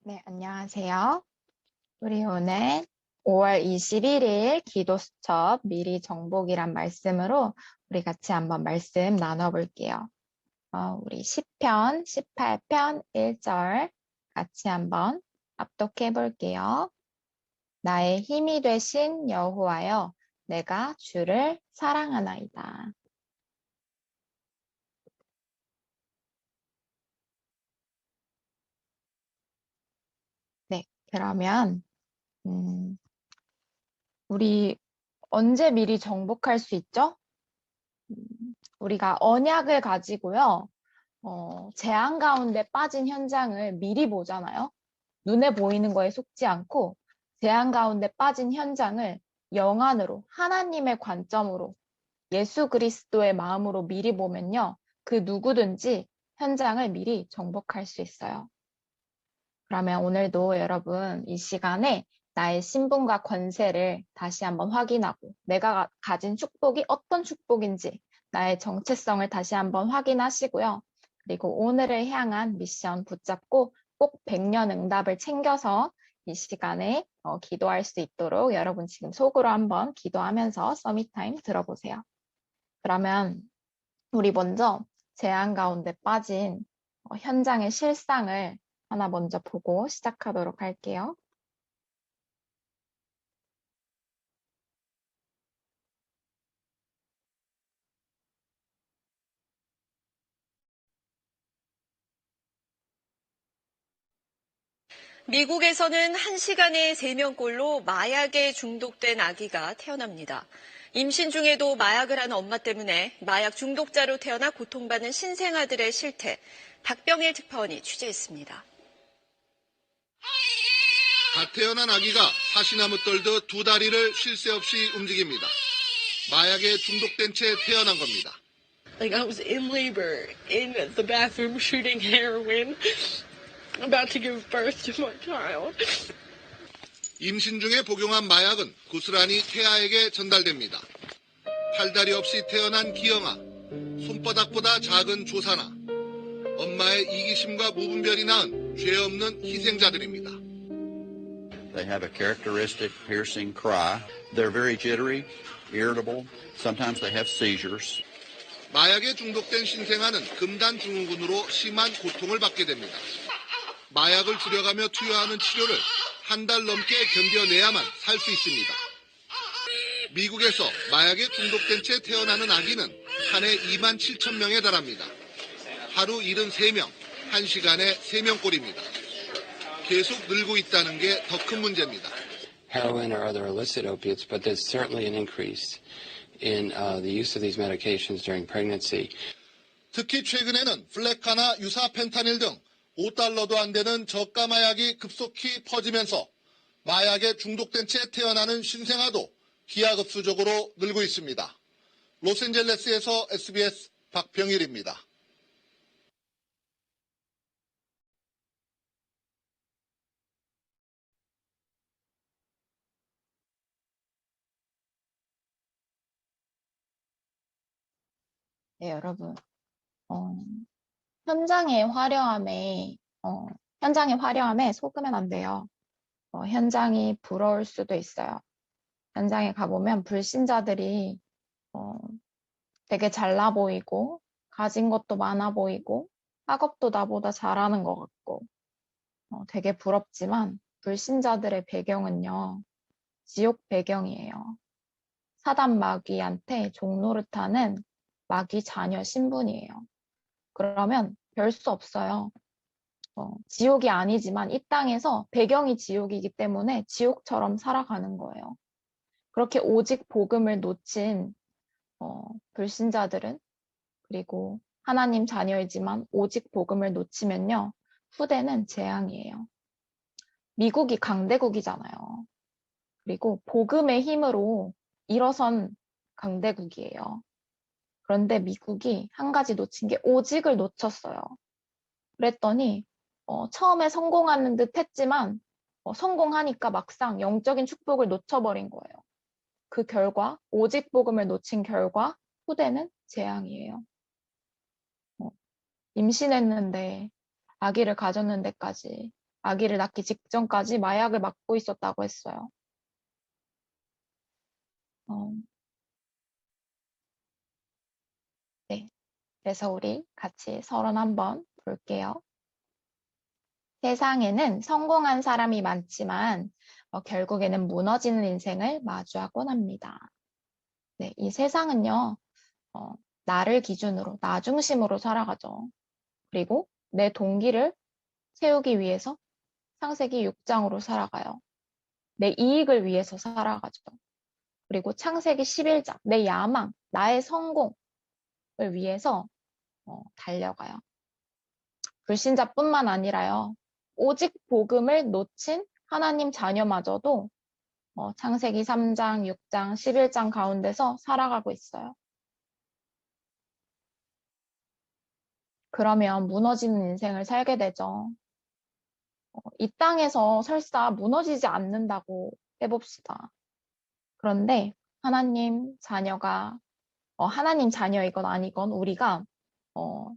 네, 안녕하세요. 우리 오늘 5월 21일 기도 수첩 미리 정복이란 말씀으로 우리 같이 한번 말씀 나눠볼게요. 우리 10편, 18편 1절 같이 한번 합독해 볼게요. 나의 힘이 되신 여호와여, 내가 주를 사랑하나이다. 네, 그러면 우리 언제 미리 정복할 수 있죠? 우리가 언약을 가지고요. 재앙 가운데 빠진 현장을 미리 보잖아요. 눈에 보이는 거에 속지 않고 재앙 가운데 빠진 현장을 영안으로 하나님의 관점으로 예수 그리스도의 마음으로 미리 보면요. 그 누구든지 현장을 미리 정복할 수 있어요. 그러면 오늘도 여러분 이 시간에 나의 신분과 권세를 다시 한번 확인하고 내가 가진 축복이 어떤 축복인지 나의 정체성을 다시 한번 확인하시고요. 그리고 오늘을 향한 미션 붙잡고 꼭 100년 응답을 챙겨서 이 시간에 기도할 수 있도록 여러분 지금 속으로 한번 기도하면서 서밋타임 들어보세요. 그러면 우리 먼저 재앙 가운데 빠진 현장의 실상을 하나 먼저 보고 시작하도록 할게요. 미국에서는 1시간에 3명꼴로 마약에 중독된 아기가 태어납니다. 임신 중에도 마약을 하는 엄마 때문에 마약 중독자로 태어나 고통받는 신생아들의 실태, 박병일 특파원이 취재했습니다. 갓 태어난 아기가 사시나무 떨듯 두 다리를 쉴 새 없이 움직입니다. 마약에 중독된 채 태어난 겁니다. Like I was in labor, in the bathroom shooting heroin, about to give birth to my child. 임신 중에 복용한 마약은 고스란히 태아에게 전달됩니다. 팔다리 없이 태어난 기영아, 손바닥보다 작은 조사나, 엄마의 이기심과 무분별이 낳은 죄 없는 희생자들입니다. They have a characteristic piercing cry. They're very jittery, irritable. Sometimes they have seizures. 마약에 중독된 신생아는 금단 증후군으로 심한 고통을 받게 됩니다. 마약을 줄여가며 투여하는 치료를 한 달 넘게 견뎌내야만 살 수 있습니다. 미국에서 마약에 중독된 채 태어나는 아기는 한 해 2만 7천 명에 달합니다. 하루 73명, 1시간에 3명꼴입니다. 계속 늘고 있다는 게 더 큰 문제입니다. Heroin or other illicit opiates, but there's certainly an increase in the use of these medications during pregnancy. 특히 최근에는 플레카나 유사 펜타닐 등 $5도 안 되는 저가 마약이 급속히 퍼지면서 마약에 중독된 채 태어나는 신생아도 기하급수적으로 늘고 있습니다. 로스앤젤레스에서 SBS 박병일입니다. 네, 여러분. 현장의 화려함에, 현장의 화려함에 속으면 안 돼요. 현장이 부러울 수도 있어요. 현장에 가보면 불신자들이 되게 잘나 보이고, 가진 것도 많아 보이고, 학업도 나보다 잘하는 것 같고, 되게 부럽지만 불신자들의 배경은요, 지옥 배경이에요. 사단 마귀한테 종노릇하는 마귀 자녀 신분이에요. 그러면 별 수 없어요. 지옥이 아니지만 이 땅에서 배경이 지옥이기 때문에 지옥처럼 살아가는 거예요. 그렇게 오직 복음을 놓친 불신자들은 그리고 하나님 자녀이지만 오직 복음을 놓치면요. 후대는 재앙이에요. 미국이 강대국이잖아요. 그리고 복음의 힘으로 일어선 강대국이에요. 그런데 미국이 한 가지 놓친 게 오직을 놓쳤어요. 그랬더니 처음에 성공하는 듯 했지만 성공하니까 막상 영적인 축복을 놓쳐버린 거예요. 그 결과 오직 복음을 놓친 결과 후대는 재앙이에요. 임신했는데 아기를 가졌는데까지 아기를 낳기 직전까지 마약을 맞고 있었다고 했어요. 네. 그래서 우리 같이 서론 한번 볼게요. 세상에는 성공한 사람이 많지만 결국에는 무너지는 인생을 마주하곤 합니다. 네, 이 세상은요, 나를 기준으로, 나 중심으로 살아가죠. 그리고 내 동기를 채우기 위해서 창세기 6장으로 살아가요. 내 이익을 위해서 살아가죠. 그리고 창세기 11장, 내 야망, 나의 성공을 위해서 달려가요. 불신자뿐만 아니라요. 오직 복음을 놓친 하나님 자녀마저도 창세기 3장, 6장, 11장 가운데서 살아가고 있어요. 그러면 무너지는 인생을 살게 되죠. 이 땅에서 설사 무너지지 않는다고 해봅시다. 그런데 하나님 자녀가 하나님 자녀이건 아니건 우리가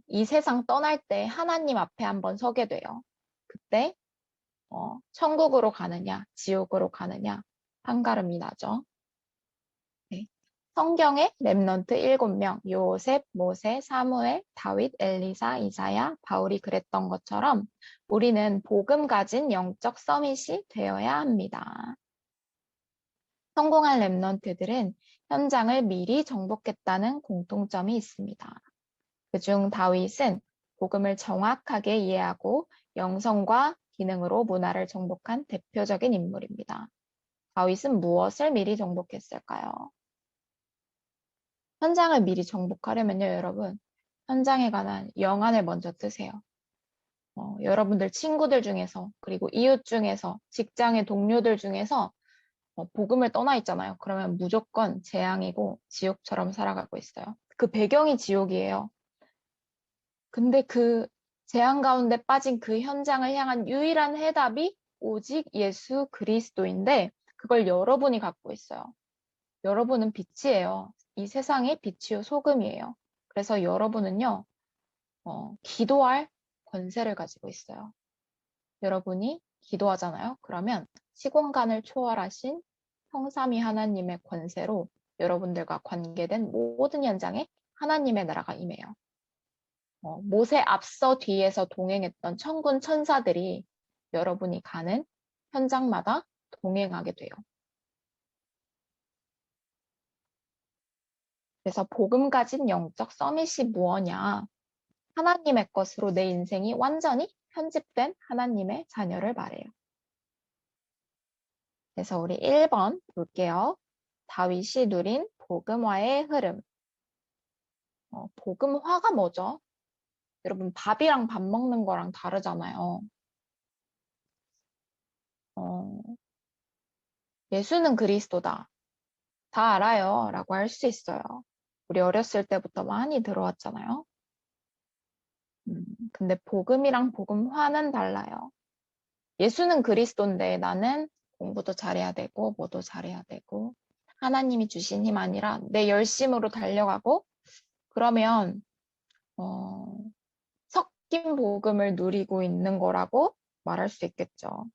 이 세상 떠날 때 하나님 앞에 한번 서게 돼요. 그때 천국으로 가느냐, 지옥으로 가느냐 판가름이 나죠. 네. 성경의 렘넌트 7명, 요셉, 모세, 사무엘, 다윗, 엘리사, 이사야, 바울이 그랬던 것처럼 우리는 복음 가진 영적 서밋이 되어야 합니다. 성공한 렘넌트들은 현장을 미리 정복했다는 공통점이 있습니다. 그중 다윗은 복음을 정확하게 이해하고 영성과 기능으로 문화를 정복한 대표적인 인물입니다. 다윗은 무엇을 미리 정복했을까요? 현장을 미리 정복하려면요, 여러분. 현장에 관한 영안을 먼저 뜨세요. 여러분들 친구들 중에서, 그리고 이웃 중에서, 직장의 동료들 중에서 복음을 떠나 있잖아요. 그러면 무조건 재앙이고 지옥처럼 살아가고 있어요. 그 배경이 지옥이에요. 근데 그 재앙 가운데 빠진 그 현장을 향한 유일한 해답이 오직 예수 그리스도인데 그걸 여러분이 갖고 있어요. 여러분은 빛이에요. 이 세상의 빛이요 소금이에요. 그래서 여러분은요, 기도할 권세를 가지고 있어요. 여러분이 기도하잖아요. 그러면 시공간을 초월하신 성삼위 하나님의 권세로 여러분들과 관계된 모든 현장에 하나님의 나라가 임해요. 못에 앞서 뒤에서 동행했던 천군 천사들이 여러분이 가는 현장마다 동행하게 돼요. 그래서 복음 가진 영적 서밋이 무엇냐? 하나님의 것으로 내 인생이 완전히 편집된 하나님의 자녀를 말해요. 그래서 우리 1번 볼게요. 다윗이 누린 복음화의 흐름. 복음화가 뭐죠? 여러분 밥이랑 밥 먹는 거랑 다르잖아요. 예수는 그리스도다. 다 알아요. 라고 할 수 있어요. 우리 어렸을 때부터 많이 들어왔잖아요. 근데 복음이랑 복음화는 달라요. 예수는 그리스도인데 나는 공부도 잘해야 되고 뭐도 잘해야 되고 하나님이 주신 힘 아니라 내 열심으로 달려가고 그러면 섞인 복음을 누리고 있는 거라고 말할 수 있겠죠.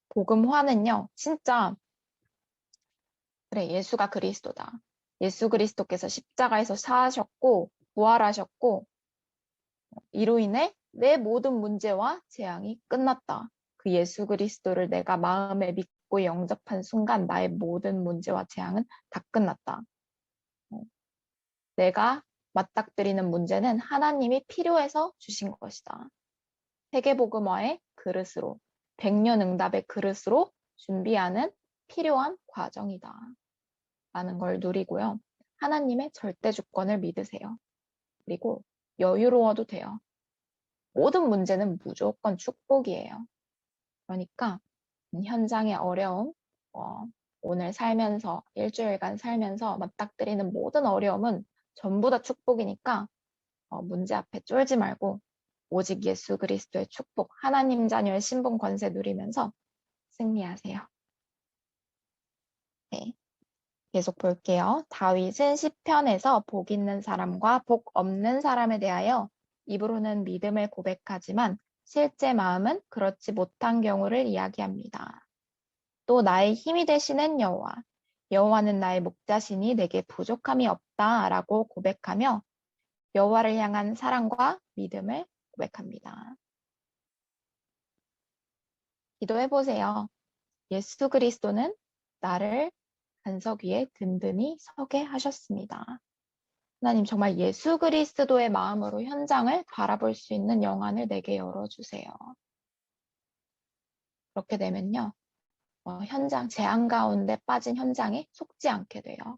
복음화는요. 진짜 그래 예수가 그리스도다. 예수 그리스도께서 십자가에서 사하셨고 부활하셨고 이로 인해 내 모든 문제와 재앙이 끝났다. 그 예수 그리스도를 내가 마음에 믿고 영접한 순간 나의 모든 문제와 재앙은 다 끝났다. 내가 맞닥뜨리는 문제는 하나님이 필요해서 주신 것이다. 세계복음화의 그릇으로, 백년응답의 그릇으로 준비하는 필요한 과정이다. 라는 걸 누리고요. 하나님의 절대 주권을 믿으세요. 그리고 여유로워도 돼요. 모든 문제는 무조건 축복이에요. 그러니까 현장의 어려움, 오늘 살면서 일주일간 살면서 맞닥뜨리는 모든 어려움은 전부 다 축복이니까 문제 앞에 쫄지 말고 오직 예수 그리스도의 축복, 하나님 자녀의 신분 권세 누리면서 승리하세요. 네. 계속 볼게요. 다윗은 시편에서 복 있는 사람과 복 없는 사람에 대하여 입으로는 믿음을 고백하지만 실제 마음은 그렇지 못한 경우를 이야기합니다. 또 나의 힘이 되시는 여호와, 여호와는 나의 목자시니 내게 부족함이 없다라고 고백하며 여호와를 향한 사랑과 믿음을 고백합니다. 기도해 보세요. 예수 그리스도는 나를 반석 위에 든든히 서게 하셨습니다. 하나님 정말 예수 그리스도의 마음으로 현장을 바라볼 수 있는 영안을 내게 열어주세요. 그렇게 되면요. 현장, 재앙 가운데 빠진 현장에 속지 않게 돼요.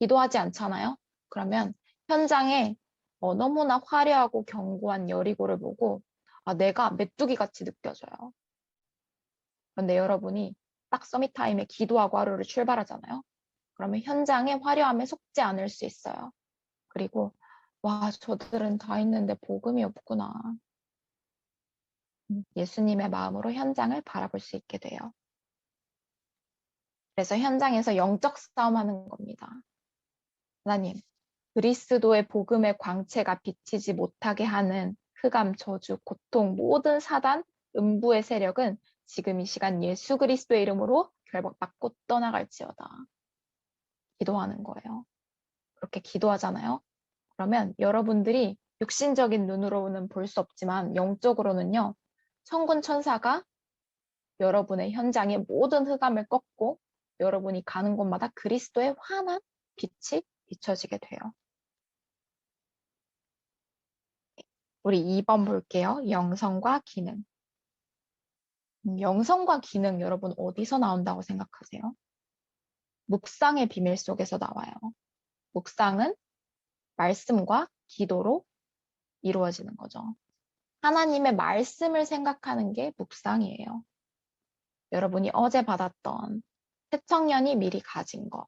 기도하지 않잖아요. 그러면 현장에 너무나 화려하고 견고한 여리고를 보고 내가 메뚜기 같이 느껴져요. 그런데 여러분이 딱 서밋 타임에 기도하고 하루를 출발하잖아요. 그러면 현장의 화려함에 속지 않을 수 있어요. 그리고 와, 저들은 다 있는데 복음이 없구나. 예수님의 마음으로 현장을 바라볼 수 있게 돼요. 그래서 현장에서 영적 싸움하는 겁니다. 하나님, 그리스도의 복음의 광채가 비치지 못하게 하는 흑암, 저주, 고통, 모든 사단, 음부의 세력은 지금 이 시간 예수 그리스도의 이름으로 결박받고 떠나갈지어다. 기도하는 거예요. 그렇게 기도하잖아요. 그러면 여러분들이 육신적인 눈으로는 볼 수 없지만 영적으로는요. 천군 천사가 여러분의 현장의 모든 흑암을 꺾고 여러분이 가는 곳마다 그리스도의 환한 빛이 비춰지게 돼요. 우리 2번 볼게요. 영성과 기능. 영성과 기능 여러분 어디서 나온다고 생각하세요? 묵상의 비밀 속에서 나와요. 묵상은 말씀과 기도로 이루어지는 거죠. 하나님의 말씀을 생각하는 게 묵상이에요. 여러분이 어제 받았던 새청년이 미리 가진 거,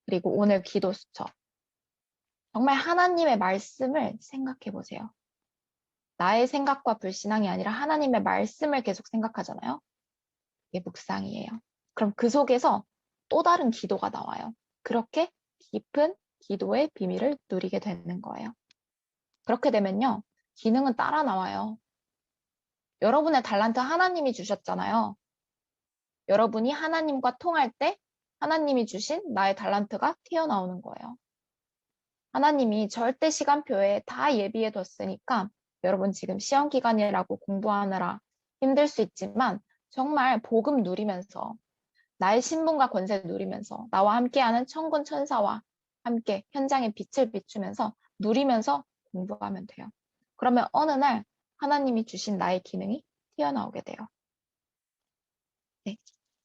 그리고 오늘 기도 수첩. 정말 하나님의 말씀을 생각해 보세요. 나의 생각과 불신앙이 아니라 하나님의 말씀을 계속 생각하잖아요. 이게 묵상이에요. 그럼 그 속에서 또 다른 기도가 나와요. 그렇게 깊은 기도의 비밀을 누리게 되는 거예요. 그렇게 되면요. 기능은 따라 나와요. 여러분의 달란트 하나님이 주셨잖아요. 여러분이 하나님과 통할 때 하나님이 주신 나의 달란트가 튀어나오는 거예요. 하나님이 절대 시간표에 다 예비해 뒀으니까 여러분 지금 시험 기간이라고 공부하느라 힘들 수 있지만 정말 복음 누리면서 나의 신분과 권세 누리면서 나와 함께하는 천군 천사와 함께 현장에 빛을 비추면서 누리면서 공부하면 돼요. 그러면 어느 날 하나님이 주신 나의 기능이 튀어나오게 돼요. 네,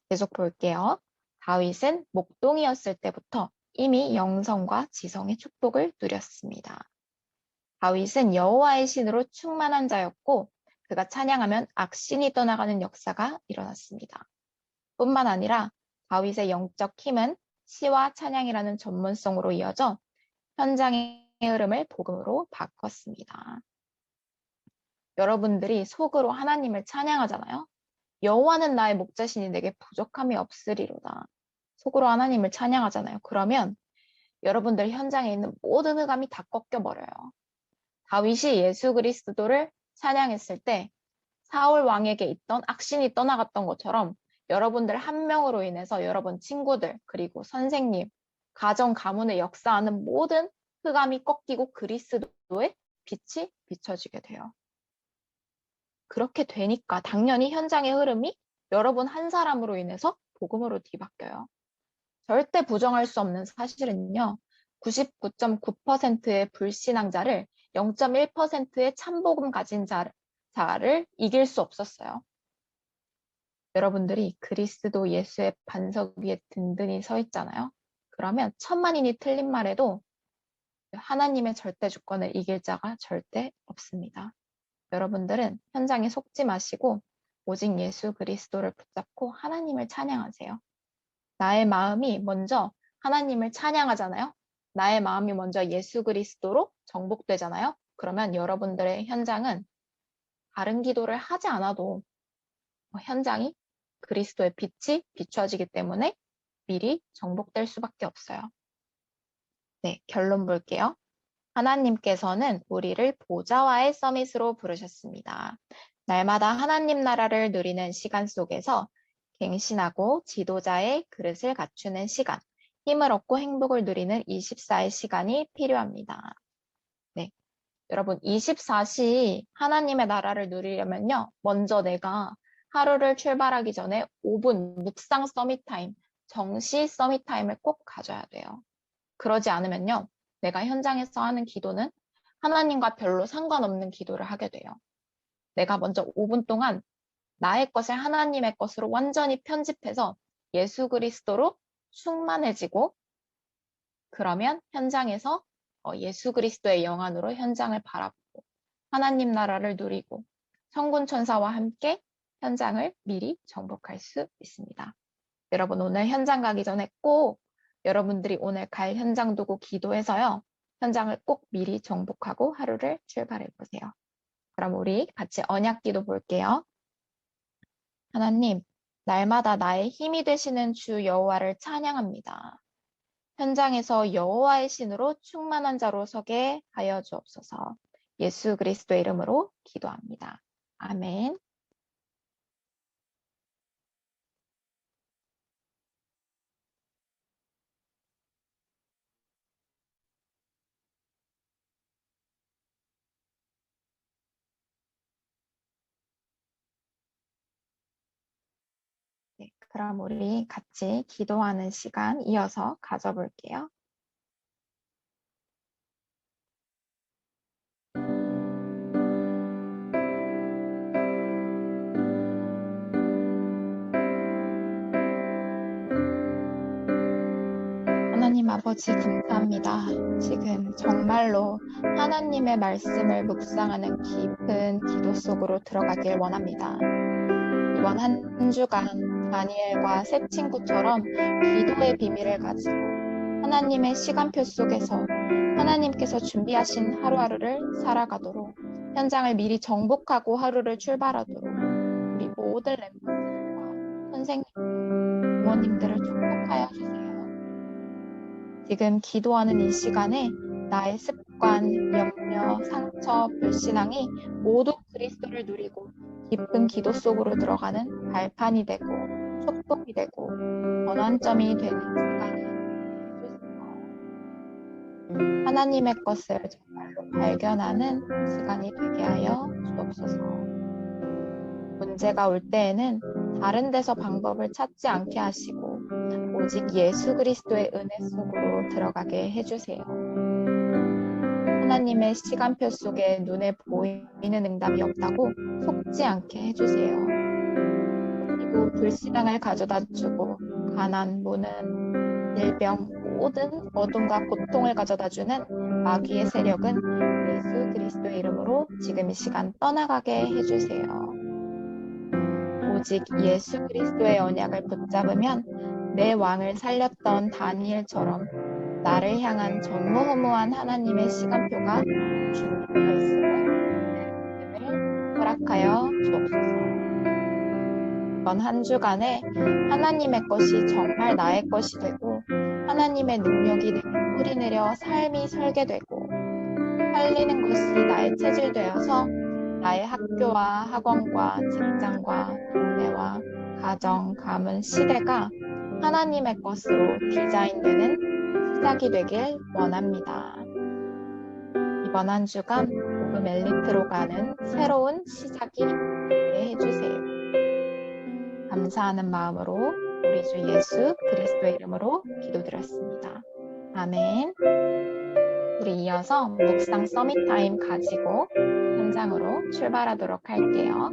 계속 볼게요. 다윗은 목동이었을 때부터 이미 영성과 지성의 축복을 누렸습니다. 다윗은 여호와의 신으로 충만한 자였고 그가 찬양하면 악신이 떠나가는 역사가 일어났습니다. 뿐만 아니라 다윗의 영적 힘은 시와 찬양이라는 전문성으로 이어져 현장의 흐름을 복음으로 바꿨습니다. 여러분들이 속으로 하나님을 찬양하잖아요. 여호와는 나의 목자시니 내게 부족함이 없으리로다. 속으로 하나님을 찬양하잖아요. 그러면 여러분들 현장에 있는 모든 흑암이 다 꺾여버려요. 다윗이 예수 그리스도를 찬양했을 때 사울 왕에게 있던 악신이 떠나갔던 것처럼 여러분들 한 명으로 인해서 여러분 친구들 그리고 선생님, 가정, 가문의 역사하는 모든 흑암이 꺾이고 그리스도의 빛이 비춰지게 돼요. 그렇게 되니까 당연히 현장의 흐름이 여러분 한 사람으로 인해서 복음으로 뒤바뀌어요. 절대 부정할 수 없는 사실은요. 99.9%의 불신앙자를 0.1%의 참복음 가진 자를 이길 수 없었어요. 여러분들이 그리스도 예수의 반석 위에 든든히 서 있잖아요. 그러면 천만인이 틀린 말에도 하나님의 절대 주권을 이길 자가 절대 없습니다. 여러분들은 현장에 속지 마시고 오직 예수 그리스도를 붙잡고 하나님을 찬양하세요. 나의 마음이 먼저 하나님을 찬양하잖아요. 나의 마음이 먼저 예수 그리스도로 정복되잖아요. 그러면 여러분들의 현장은 다른 기도를 하지 않아도 현장이 그리스도의 빛이 비춰지기 때문에 미리 정복될 수밖에 없어요. 네, 결론 볼게요. 하나님께서는 우리를 보좌와의 서밋으로 부르셨습니다. 날마다 하나님 나라를 누리는 시간 속에서 갱신하고 지도자의 그릇을 갖추는 시간, 힘을 얻고 행복을 누리는 24의 시간이 필요합니다. 네, 여러분 24시 하나님의 나라를 누리려면요. 먼저 내가 하루를 출발하기 전에 5분 묵상 서밋 타임, 정시 서밋 타임을 꼭 가져야 돼요. 그러지 않으면요. 내가 현장에서 하는 기도는 하나님과 별로 상관없는 기도를 하게 돼요. 내가 먼저 5분 동안 나의 것을 하나님의 것으로 완전히 편집해서 예수 그리스도로 충만해지고 그러면 현장에서 예수 그리스도의 영안으로 현장을 바라보고 하나님 나라를 누리고 성군 천사와 함께 현장을 미리 정복할 수 있습니다. 여러분 오늘 현장 가기 전에 꼭 여러분들이 오늘 갈 현장 두고 기도해서요. 현장을 꼭 미리 정복하고 하루를 출발해 보세요. 그럼 우리 같이 언약 기도 볼게요. 하나님, 날마다 나의 힘이 되시는 주 여호와를 찬양합니다. 현장에서 여호와의 신으로 충만한 자로 서게 하여 주옵소서. 예수 그리스도의 이름으로 기도합니다. 아멘. 네, 그럼 우리 같이 기도하는 시간 이어서 가져볼게요. 하나님 아버지 감사합니다. 지금 정말로 하나님의 말씀을 묵상하는 깊은 기도 속으로 들어가길 원합니다. 이번 한 주간 다니엘과 새 친구처럼 기도의 비밀을 가지고 하나님의 시간표 속에서 하나님께서 준비하신 하루하루를 살아가도록 현장을 미리 정복하고 하루를 출발하도록 우리 모든 멤버들과 선생님, 부모님들을 축복하여 주세요. 지금 기도하는 이 시간에 나의 습관, 염려, 상처, 불신앙이 모두 그리스도를 누리고 깊은 기도 속으로 들어가는 발판이 되고 축복이 되고 전환점이 되는 시간이 해주세요. 하나님의 것을 정말로 발견하는 시간이 되게 하여 주옵소서. 문제가 올 때에는 다른 데서 방법을 찾지 않게 하시고 오직 예수 그리스도의 은혜 속으로 들어가게 해주세요. 하나님의 시간표 속에 눈에 보이는 응답이 없다고 속지 않게 해주세요. 그리고 불신앙을 가져다 주고 가난, 무는, 질병, 모든 어둠과 고통을 가져다 주는 마귀의 세력은 예수 그리스도의 이름으로 지금 이 시간 떠나가게 해주세요. 오직 예수 그리스도의 언약을 붙잡으면 내 왕을 살렸던 다니엘처럼 나를 향한 전무후무한 하나님의 시간표가 준비되어 있음을 허락하여 주옵소서. 이번 한 주간에 하나님의 것이 정말 나의 것이 되고 하나님의 능력이 내게 뿌리내려 삶이 설계되고 살리는 것이 나의 체질 되어서 나의 학교와 학원과 직장과 동네와 가정, 가문, 시대가 하나님의 것으로 디자인되는 시작이 되길 원합니다. 이번 한 주간 복음 엘리트로 가는 새로운 시작이 되게 해주세요. 감사하는 마음으로 우리 주 예수 그리스도의 이름으로 기도드렸습니다. 아멘. 우리 이어서 묵상 서밋 타임 가지고 현장으로 출발하도록 할게요.